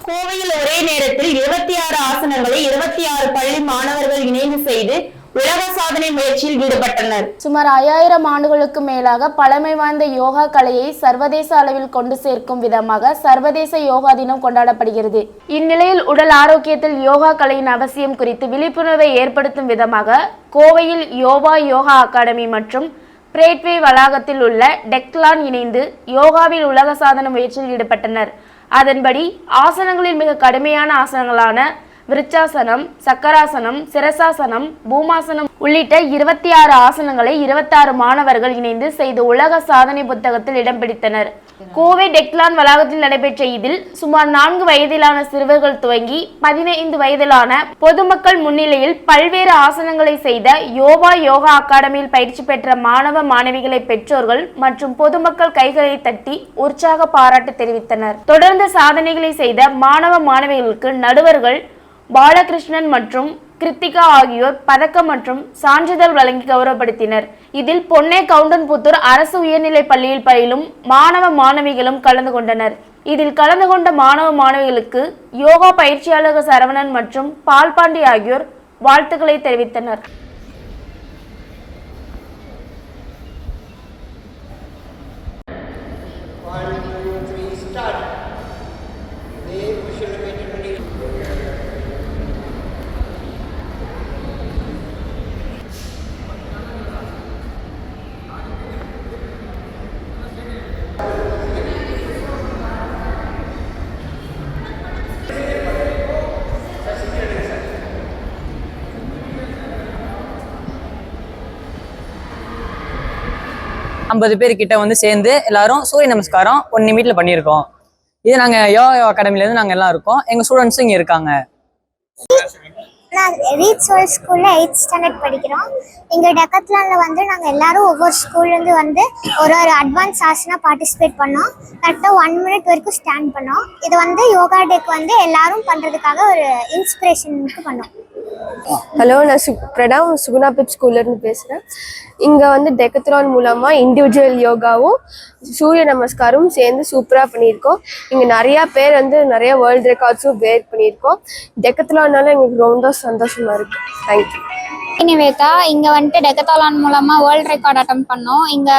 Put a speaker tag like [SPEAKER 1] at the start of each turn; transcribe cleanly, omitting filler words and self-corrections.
[SPEAKER 1] கோவையில் ஒரே நேரத்தில் 26 ஆசனங்களை 26 பள்ளி மாணவர்கள் இணைந்து செய்து உலக சாதனை முயற்சியில் ஈடுபட்டனர்.
[SPEAKER 2] சுமார் 5000 ஆண்டுகளுக்கு மேலாக பழமை வாய்ந்த யோகா கலையை சர்வதேச அளவில் கொண்டு சேர்க்கும் விதமாக சர்வதேச யோகா தினம் கொண்டாடப்படுகிறது. இந்நிலையில் உடல் ஆரோக்கியத்தில் யோகா கலையின் அவசியம் குறித்து விழிப்புணர்வை ஏற்படுத்தும் விதமாக கோவையில் யோகா அகாடமி மற்றும் பிரேட்வே வளாகத்தில் உள்ள டெக்லான் இணைந்து யோகாவில் உலக சாதனை முயற்சியில் ஈடுபட்டனர். அதன்படி ஆசனங்களில் மிக கடுமையான ஆசனங்களான விருச்சாசனம், சக்கராசனம், சிரசாசனம், பூமாசனம் உள்ளிட்ட 26 ஆசனங்களை 26 மாணவர்கள் இணைந்து செய்து உலக சாதனை புத்தகத்தில் இடம் பிடித்தனர். கோவை டெக்லான் வளாகத்தில் நடைபெற்ற இதில் சுமார் 4 வயதிலான சிறுவர்கள் துவங்கி 15 வயதிலான பொதுமக்கள் முன்னிலையில் பல்வேறு ஆசனங்களை செய்த யோகா அகாடமியில் பயிற்சி பெற்ற மாணவ மாணவிகளை பெற்றோர்கள் மற்றும் பொதுமக்கள் கைகளை தட்டி உற்சாக பாராட்டு தெரிவித்தனர். தொடர்ந்து சாதனைகளை செய்த மாணவ மாணவிகளுக்கு நடுவர்கள் பாலகிருஷ்ணன் மற்றும் கிருத்திகா ஆகியோர் பதக்கம் மற்றும் சான்றிதழ் வழங்கி கௌரவப்படுத்தினர். இதில் பொன்னே கவுண்டன்புத்தூர் அரசு உயர்நிலைப் பள்ளியில் பயிலும் மாணவ மாணவிகளும் கலந்து கொண்டனர். இதில் கலந்து கொண்ட மாணவ மாணவிகளுக்கு யோகா பயிற்சியாளர் சரவணன் மற்றும் பால்பாண்டி ஆகியோர் வாழ்த்துக்களை தெரிவித்தனர்.
[SPEAKER 3] ஐம்பது பேர் கிட்ட வந்து சேர்ந்து எல்லாரும் சூரிய நமஸ்காரம் 1 நிமிடத்துல பண்ணியிருக்கோம். இது நாங்க யோகா அகாடமில இருந்து நாங்க எல்லாம் இருக்கோம். எங்க ஸ்டூடெண்ட்ஸும் இங்க இருக்காங்க.
[SPEAKER 4] நான் ரீட் சோல் ஸ்கூல்ல 8th ஸ்டாண்டர்ட் படிக்கிறோம். இங்க டெக்கத்லான்ல வந்து நாங்க எல்லாரும் ஒவ்வொரு ஸ்கூல்ல இருந்து வந்து ஒரு அட்வான்ஸ் ஆசனா பார்ட்டிசிபேட் பண்ணோம். கரெக்டா 1 மினிட் வரைக்கும் ஸ்டாண்ட் பண்ணோம். இது வந்து யோகா டேக்கு வந்து எல்லாரும் பண்றதுக்காக ஒரு இன்ஸ்பிரேஷனுக்கு பண்ணோம்.
[SPEAKER 5] ஹலோ, நான் பிரணவ் சுகுணா பிப் ஸ்கூல்ல இருந்து பேசுறேன். இங்க வந்து டெக்கத்லான் மூலமா இண்டிவிஜுவல் யோகாவும் சூரிய நமஸ்காரமும் சேர்ந்து சூப்பரா பண்ணியிருக்கோம். இங்க நிறைய பேர் வந்து நிறைய வேர்ல்டு ரெக்கார்ட்ஸும் பிரேக் பண்ணியிருக்கோம். டெக்கத்லான்னால எங்களுக்கு ரொம்ப சந்தோஷமா இருக்கு. தேங்க்யூ.
[SPEAKER 6] நிவேதா, இங்க வந்துட்டு டெக்கத்லான் மூலமா வேர்ல்ட் ரெக்கார்ட் அட்டெம்ப்ட் பண்ணோம். இங்க